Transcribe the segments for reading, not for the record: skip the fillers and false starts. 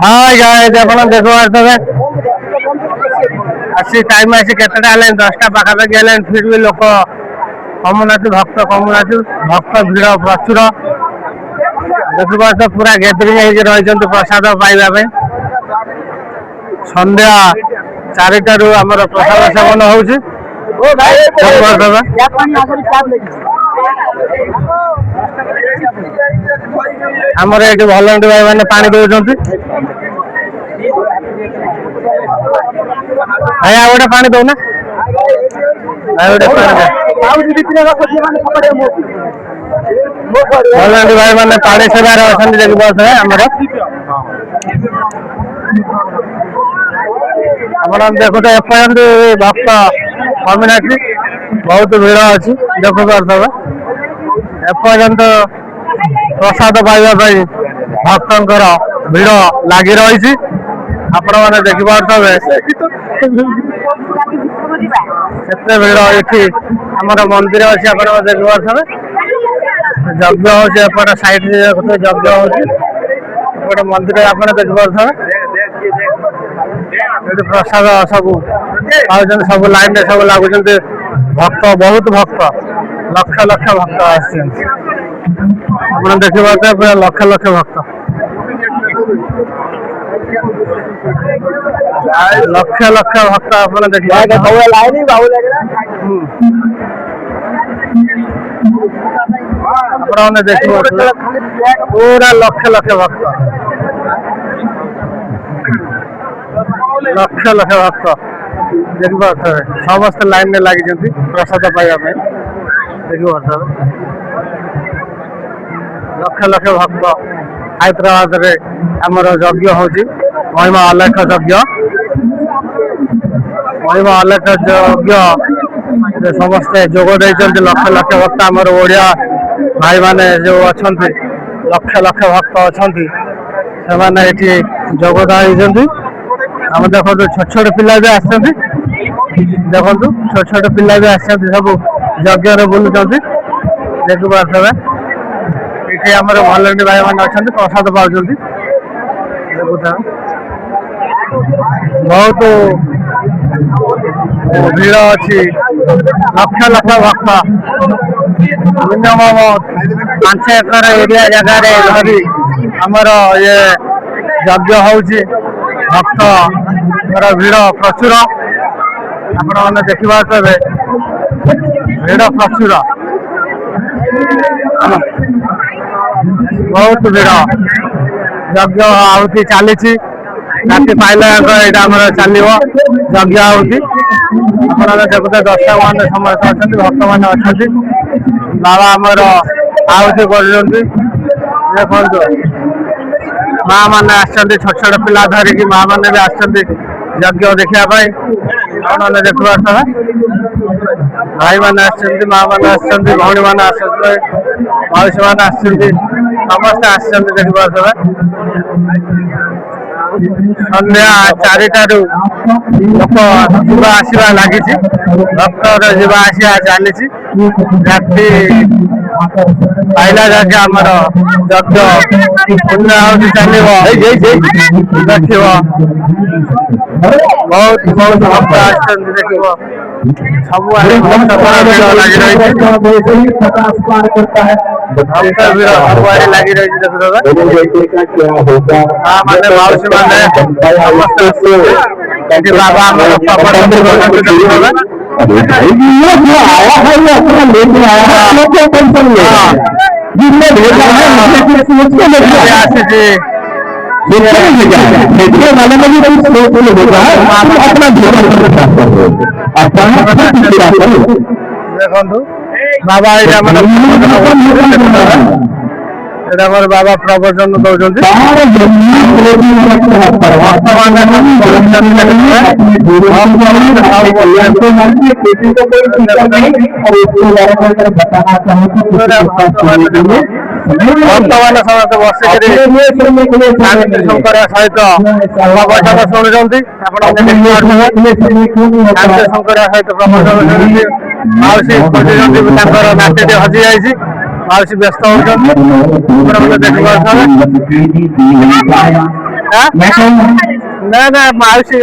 हाँ गाइस ଆପଣ ଦେଖୁଥିବେ ଆସି ଟାଇମ ଆସି କେତେଟା ହେଲାଣି 10ଟା ପାଖାପାଖି ହେଲାଣି ଫିର ବି ଲୋକ କମୁନାହାନ୍ତି ଭକ୍ତ ଭିଡ଼ ପ୍ରଚୁର ଦେଖିପାରୁଛ ପୁରା ଗେଦରିଂ ହେଇକି ରହିଛନ୍ତି ପ୍ରସାଦ ପାଇବା ପାଇଁ ସନ୍ଧ୍ୟା 4ଟାରୁ ଆମର ପ୍ରସାଦ ସେବନ ହଉଛି ଆମର ଏଠି ଭଲଣ୍ଟିୟର ଭାଇ ମାନେ ପାଣି ଦଉଛନ୍ତି ଭାଇ ଆଉ ଗୋଟେ ପାଣି ଦଉନା ଆଉ ଗୋଟେ ଭଲଣ୍ଟିୟର ଭାଇ ମାନେ ପାଣି ସେବାରେ ଅଛନ୍ତି ଦେଖିପାରୁଥିବେ ଆମର ଆପଣ ଦେଖୁଥିବେ ଏପର୍ଯ୍ୟନ୍ତ ଭକ୍ତ କମିନାହାନ୍ତି ବହୁତ ଭିଡ଼ ଅଛି ଦେଖିପାରୁଥିବେ ଏପର୍ଯ୍ୟନ୍ତ ପ୍ରସାଦ ପାଇବା ପାଇଁ ଭକ୍ତଙ୍କର ଭିଡ଼ ଲାଗି ରହିଛି ଆପଣମାନେ ଦେଖିପାରୁଥିବେ କେତେ ଭିଡ଼ ଏଠି ଆମର ମନ୍ଦିର ଅଛି ଆପଣ ଦେଖିପାରୁଥିବେ ଯଜ୍ଞ ହଉଛି ଏପଟେ ସାଇଡରେ ଦେଖୁଥିବେ ଯଜ୍ଞ ହଉଛି ଏପଟେ ମନ୍ଦିର ଆପଣ ଦେଖିପାରୁଥିବେ ଏଠି ପ୍ରସାଦ ସବୁ ପାଉଛନ୍ତି ସବୁ ଲାଇନରେ ସବୁ ଲାଗୁଛନ୍ତି ଭକ୍ତ ବହୁତ ଭକ୍ତ ଲକ୍ଷ ଲକ୍ଷ ଭକ୍ତ ଆସିଛନ୍ତି ଆପଣ ଦେଖିପାରୁଥିବେ ପୁରା ଲକ୍ଷ ଲକ୍ଷ ଭକ୍ତ ଲକ୍ଷ ଲକ୍ଷ ଭକ୍ତ ଆପଣ ଦେଖିପାରୁଥିବେ ଆପଣମାନେ ଦେଖିପାରୁଥିବେ ପୁରା ଲକ୍ଷ ଲକ୍ଷ ଭକ୍ତ ଲକ୍ଷ ଲକ୍ଷ ଭକ୍ତ ଦେଖିପାରୁଥିବେ ସମସ୍ତେ ଲାଇନରେ ଲାଗିଛନ୍ତି ପ୍ରସାଦ ପାଇବା ପାଇଁ ଦେଖିପାରୁଥିବେ ଲକ୍ଷ ଲକ୍ଷ ଭକ୍ତ ହାଇଦ୍ରାବାଦରେ ଆମର ଯଜ୍ଞ ହଉଛି ମହିମା ଅଲେଖ ଯଜ୍ଞ ସମସ୍ତେ ଯୋଗ ଦେଇଛନ୍ତି ଲକ୍ଷ ଲକ୍ଷ ଭକ୍ତ ଆମର ଓଡ଼ିଆ ଭାଇମାନେ ଯେଉଁ ଅଛନ୍ତି ଲକ୍ଷ ଲକ୍ଷ ଭକ୍ତ ଅଛନ୍ତି ସେମାନେ ଏଠି ଯୋଗଦାନ ଦେଇଛନ୍ତି ଆମେ ଦେଖନ୍ତୁ ଛୋଟ ଛୋଟ ପିଲା ବି ଆସିଛନ୍ତି ଦେଖନ୍ତୁ ଛୋଟ ଛୋଟ ପିଲା ବି ଆସିଛନ୍ତି ସବୁ ଯଜ୍ଞରେ ବୁଲୁଛନ୍ତି ଦେଖିପାରୁଥିବେ ଏଠି ଆମର ଭଲଣ୍ଟିୟର ଭାଇମାନେ ଅଛନ୍ତି ପ୍ରସାଦ ପାଉଛନ୍ତି ଦେଖୁଥିବେ ବହୁତ ଭିଡ଼ ଅଛି ଲକ୍ଷ ଲକ୍ଷ ଭକ୍ତ ମିନିମମ 5 ଏକର ଏରିଆ ଜାଗାରେ ଧରି ଆମର ଇଏ ଯଜ୍ଞ ହଉଛି ଭକ୍ତଙ୍କର ଭିଡ଼ ପ୍ରଚୁର ଆପଣମାନେ ଦେଖିପାରୁଥିବେ ଭିଡ଼ ପ୍ରଚୁର ବହୁତ ଭିଡ଼ ଯଜ୍ଞ ଆହୁତି ଚାଲିଛି ରାତି ପାଇଲା ଏଇଟା ଆମର ଚାଲିବ ଯଜ୍ଞ ଆହୁତି ଆପଣମାନେ ଦେଖୁଥିବେ ଦର୍ଶକ ମାନେ ସମସ୍ତେ ଅଛନ୍ତି ଭକ୍ତମାନେ ଅଛନ୍ତି ବାବା ଆମର ଆହୁତି କରୁଛନ୍ତି ଦେଖନ୍ତୁ ମା ମାନେ ଆସିଛନ୍ତି ଛୋଟ ଛୋଟ ପିଲା ଧରିକି ମା ମାନେ ବି ଆସିଛନ୍ତି ଯଜ୍ଞ ଦେଖିବା ପାଇଁ ଆପଣମାନେ ଦେଖିପାରୁଥିବେ ଭାଇମାନେ ଆସିଛନ୍ତି ମା ମାନେ ଆସିଛନ୍ତି ଭଉଣୀ ମାନେ ଆସିଛନ୍ତି ମାଉସୀ ମାନେ ଆସିଛନ୍ତି ସମସ୍ତେ ଆସିଛନ୍ତି ଦେଖିପାରୁଥିବେ ସନ୍ଧ୍ୟା 4ଟାରୁ ଲୋକ ଯିବା ଆସିବା ଲାଗିଛି ଭକ୍ତର ଯିବା ଆସିବା ଚାଲିଛି ରାତି ପାଇଲା ଯାକେ ଆମର ଯଜ୍ଞ ପୂର୍ଣ୍ଣ ଆହୁତି ଚାଲିବ ଦେଖିବ ବହୁତ ବହୁତ ଭକ୍ତ ଆସିଛନ୍ତି ଦେଖିବ ସବୁଆଡେ ଭକ୍ତ ଲାଗି ରହିଛି ଭକ୍ତ ଭିଡ଼ ସବୁଆଡେ ଲାଗି ରହିଛି ଦେଖୁଥିବେ ମା ମାନେ ମାଉସୀ ମାନେ ସମସ୍ତେ ଆସିଛନ୍ତି ଏଠି ବାବା ଆମର ଆସିଛି ଦେଖନ୍ତୁ ବାବା ଏଇଟା ଆମର এটা আমার বাবা প্রবচন দৌଛନ୍ତି ବର୍ତ୍ତମାନ ସମସ୍ତେ ବସିକରି ଶାନ୍ତି ଶୃଙ୍ଖଳା ସହିତ ପ୍ରବଚନ ଶୁଣୁଛନ୍ତି ଆପଣ ଶାନ୍ତି ଶୃଙ୍ଖଳା ସହିତ ପ୍ରବଚନ ଶୁଣୁଛନ୍ତି ମାଉସୀ ଖୋଜୁଛନ୍ତି ତାଙ୍କର ନାତିଟି ହଜି ଯାଇଛି ମାଉସୀ ବ୍ୟସ୍ତ ହଉଛନ୍ତି ଦେଖିପାରୁଥିବେ ना ना माउसी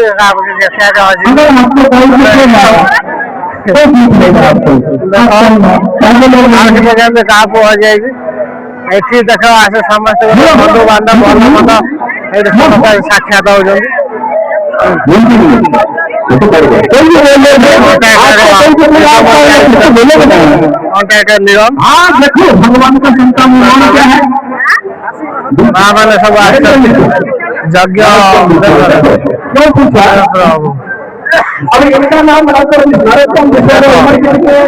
गाँ पहुँच एठी देख आस समस्त बंधु बांधव भल मत ये साक्षात होती नियम माँ मैंने सब यज्ञ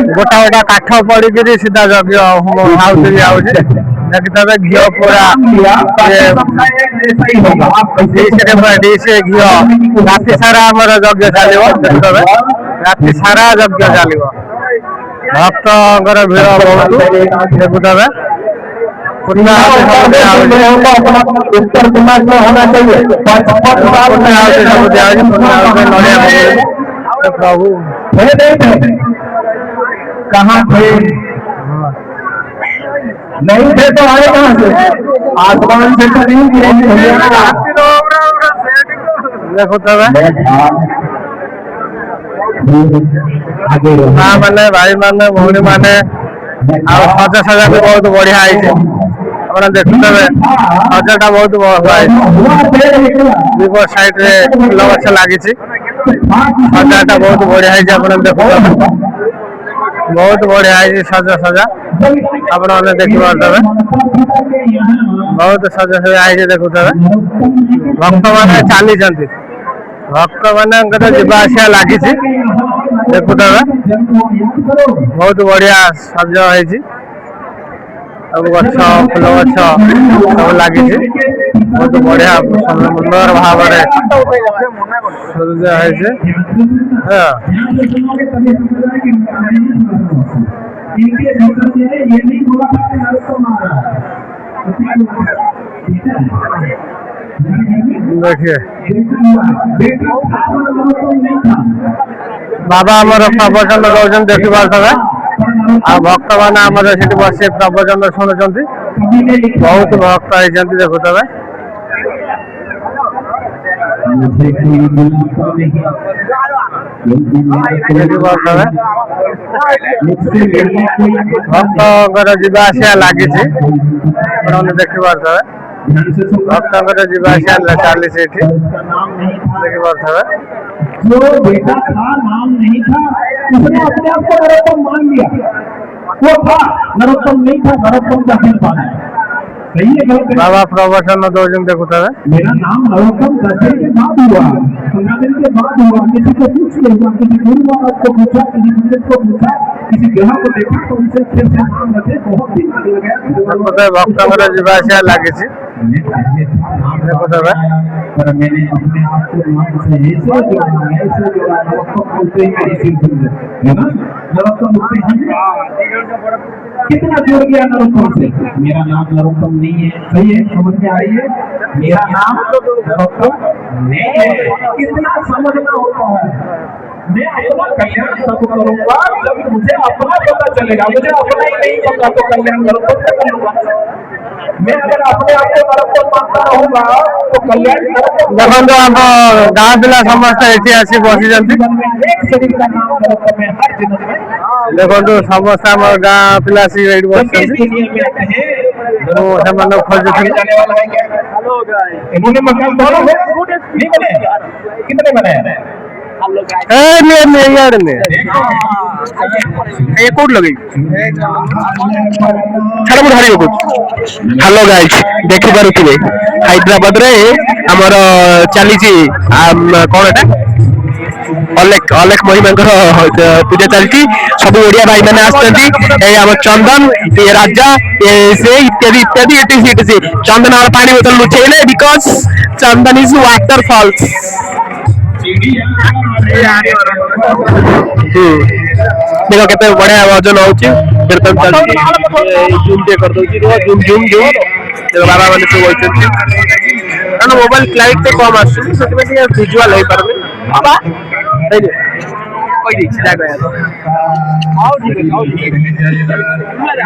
गोटा गोटा काठ पड़ी सीधा यज्ञ देखते घी पूरा घी राति सारा आमर यज्ञ चलो राति सारा यज्ञ चलो भक्त भीड़ बहुत देखुते उत्तर कुमार में होना चाहिए प्रभु कहाँ थे नहीं थे तो आए कहाँ से आसमान से तो नहीं देखो तब माँ मैंने भाई मैंने भौणी मैंने सजा सजा भी बहुत बढ़िया है देखुते सजाटा बहुत दीप साइड रे फूल गछ लगी सजाटा बहुत बढ़िया है देखुते बहुत बढ़िया है सजा सजा आपने देखिए बहुत सजा सजा है देखुते भक्त मैंने चली भक्त मान जावासिया लगी देखुते बहुत बढ़िया सज है सब गछ फूल गछ सब लगी बहुत बढ़िया सुंदर भाव सजा देखिए बाबा आमर प्रवचन दौरान देखी पारे आ भक्त मैंने आमर से बस प्रवचन शुणुंट बहुत भक्त होती देखुते भक्त जावासिया लगी देखी पारे भक्त जावासिया चली देखी पारे जो बेटा था नाम नहीं था उसने अपने आप को नरोत्तम मान लिया वो था नरोत्तम नहीं था नरोत्तम का संतान है सही है गलत है बाबा प्रवचन दौरान देखुते मेरा नाम नरोत्तम दशे के बाद हुआ 15 दिन के बाद हुआ किसी को पूछ लिया किसी गुरु महाराज को पूछा किसी पंडित को पूछा किसी ग्रह को देखा तो उनसे फिर से नाम रखे बहुत दिन लग गया भक्त जावासिया लगी पर मैंने अपने आप को नाम से ऐसे जोड़ा नरोत्तम बोलते ही मेरी सिर खुल गई है ना नरोत्तम बोलते हैं कितना जुड़ गया नरोत्तम से मेरा नाम नरोत्तम नहीं है सही है समझ में आ रही है मेरा नाम नरोत्तम नहीं है कितना समझना होता है मैं अपना कल्याण सब करूंगा जब मुझे अपना पता चलेगा मुझे अपना ही नहीं पता तो कल्याण नरोत्तम से करूंगा मैं अगर अपने आप को नरोत्तम मानता रहूंगा तो कल्याण देखो आप गाँ पिला समस्त ये आसी बसी देखो समस्त आम गाँ पिला कितने बनाए हेलो गाइस देखि पारुथिबे हैदराबाद रे हमर चली कौन एटा अलेख अलेख महिमा पूजा चलती सब ओडिया भाई मैंने आम चंदन ये राजा से इत्यादि इत्यादि इट चंदन और पानी बोतल लुचेले बिकॉज चंदन इज वाटरफॉल्स देखो केते बढ़िया वजन होची कीर्तन चलती जूम टे कर दोची जूम जूम जूम देखो बाबा माने सब होइछन कारण मोबाइल क्लाइट से कम आसु सेते में विजुअल होई परबे बाबा कोई दी सीधा गया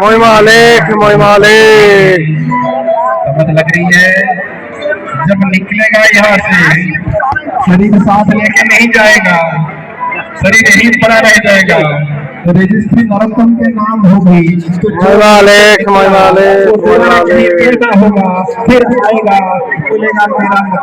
महिमा लेख समझ लग रही है जब निकलेगा यहाँ से शरीर साथ लेके नहीं जाएगा, शरीर यहीं पड़ा रह जाएगा। तो रजिस्ट्री नरोत्तम के नाम हो गई तो महिमालेख होगा, फिर आएगा बोलेगा मेरा